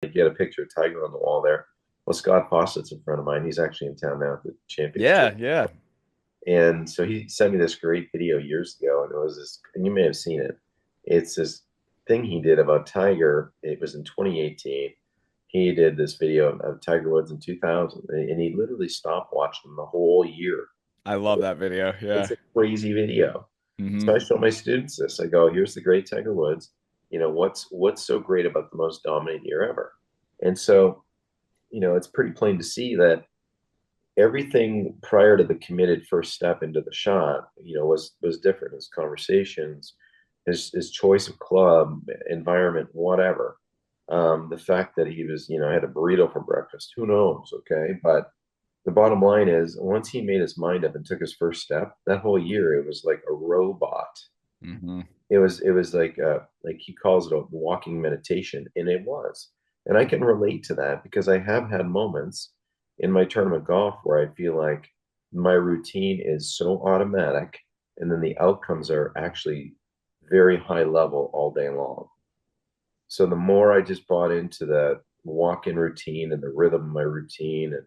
Like you had a picture of Tiger on the wall there. Well, Scott Fawcett's a friend of mine. He's actually in town now at the championship. Yeah, yeah. And so he sent me this great video years ago, and it was this, and you may have seen it. It's this thing he did about Tiger. It was in 2018. He did this video of Tiger Woods in 2000, and he literally stopped watching the whole year. I love that video. It's Yeah. a crazy video. So I Hmm. show my students this. I go, here's the great Tiger Woods. What's so great about the most dominant year ever? And so, it's pretty plain to see that everything prior to the committed first step into the shot, was different. His conversations, his choice of club, environment, whatever. The fact that he was, had a burrito for breakfast, who knows? Okay, but the bottom line is, once he made his mind up and took his first step, that whole year it was like a robot. Hmm. It was like he calls it a walking meditation, and it was. And I can relate to that because I have had moments in my tournament golf where I feel like my routine is so automatic, and then the outcomes are actually very high level all day long. So the more I just bought into that walk-in routine and the rhythm of my routine and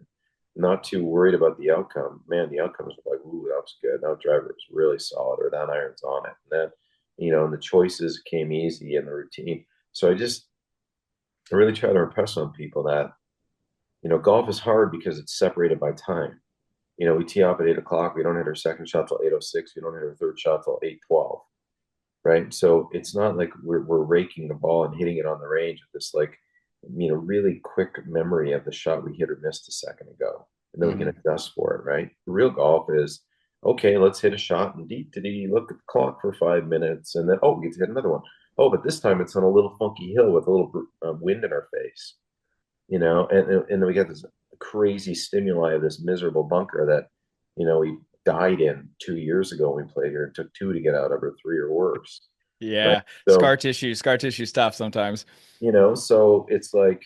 not too worried about the outcome, man, the outcomes were like, ooh, that was good. That driver was really solid, or that iron's on it. And then, and the choices came easy in the routine. So I really try to impress on people that, golf is hard because it's separated by time. We tee off at 8 o'clock. We don't hit our second shot till 8:06. We don't hit our third shot till 8:12. Right. So it's not like we're raking the ball and hitting it on the range with this like, really quick memory of the shot we hit or missed a second ago. And then we can Hmm. adjust for it, right? Real golf is okay, let's hit a shot and deep to deep, look at the clock for 5 minutes, and then we get to hit another one. Oh, but this time it's on a little funky hill with a little wind in our face, and then we got this crazy stimuli of this miserable bunker that, we died in 2 years ago when we played here. It took two to get out of, or three or worse, right? Yeah. So, Scar tissue stuff sometimes. so it's like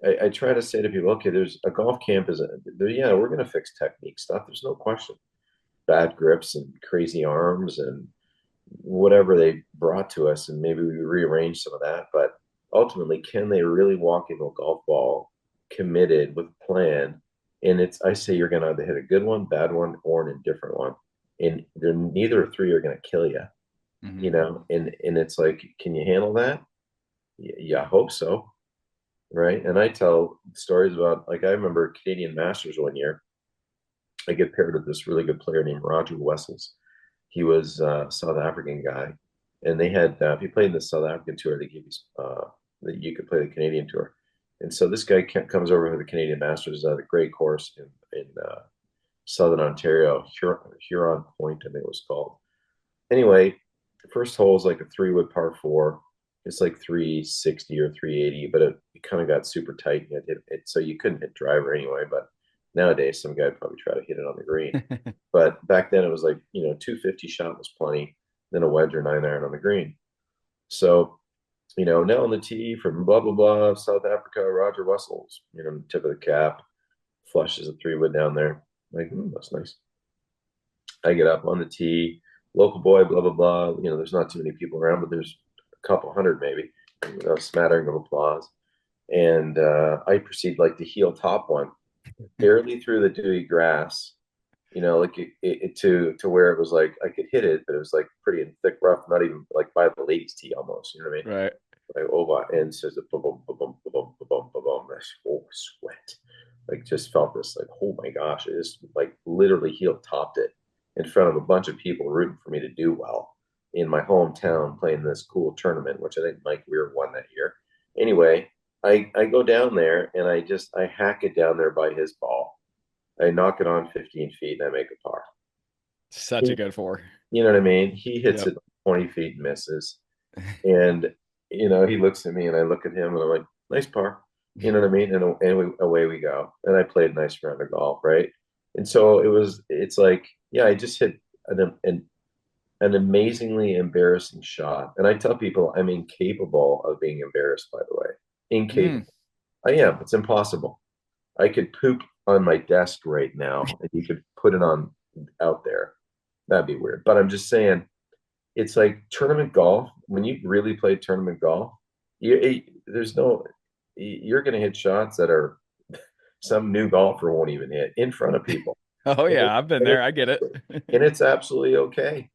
I try to say to people, okay, there's a golf camp yeah, we're going to fix technique stuff. There's no question. Bad grips and crazy arms and whatever they brought to us, and maybe we rearrange some of that. But ultimately, can they really walk into a golf ball committed with a plan? And I say you're going to either hit a good one, bad one, or an indifferent one. And they're neither three are going to kill you, Hmm. and it's like, can you handle that? Yeah, I hope so. Right. And I tell stories about, like, I remember Canadian Masters one year. I get paired with this really good player named Roger Wessels. He was a South African guy, and they had if you played in the South African tour, they give you that you could play the Canadian tour. And so this guy comes over to the Canadian Masters at a great course in Southern Ontario, Huron Point, I think it was called. Anyway, the first hole is like a 3-wood par four. It's like 360 or 380, but it kind of got super tight. And so you couldn't hit driver anyway. But nowadays, some guy would probably try to hit it on the green. But back then, it was like, 250 shot was plenty, then a wedge or 9 iron on the green. So, now on the tee from blah, blah, blah, South Africa, Roger Wessels, tip of the cap, flushes a 3-wood down there. Like, that's nice. I get up on the tee, local boy, blah, blah, blah. There's not too many people around, but there's a couple hundred maybe, a smattering of applause. And I proceed like to heel top one, barely through the dewy grass, like to where it was like I could hit it, but it was like pretty in thick rough, not even like by the ladies' tee almost, you know what I mean? Right. Like, oh, wow. And says a boom, boom, boom, boom, boom, boom, boom, boom. Oh, sweat. Like, just felt this, like, oh my gosh, it just like literally heel topped it in front of a bunch of people rooting for me to do well in my hometown playing this cool tournament, which I think Mike Weir won that year. Anyway, I go down there and I hack it down there by his ball. I knock it on 15 feet and I make a par. Such a He, good four. you know what I mean? He hits Yep. it 20 feet and misses. And, he looks at me and I look at him and I'm like, nice par. You know what I mean? And away we go. And I played a nice round of golf, right? And so it's like, yeah, I just hit an amazingly embarrassing shot. And I tell people I'm incapable of being embarrassed, by the way. Mm. Incapable. I am. It's impossible. I could poop on my desk right now and you could put it on out there. That'd be weird. But I'm just saying, it's like tournament golf. When you really play tournament golf, there's no. you're going to hit shots that are some new golfer won't even hit in front of people. Oh And, yeah, I've been and, there. it, I get it. and it's absolutely okay.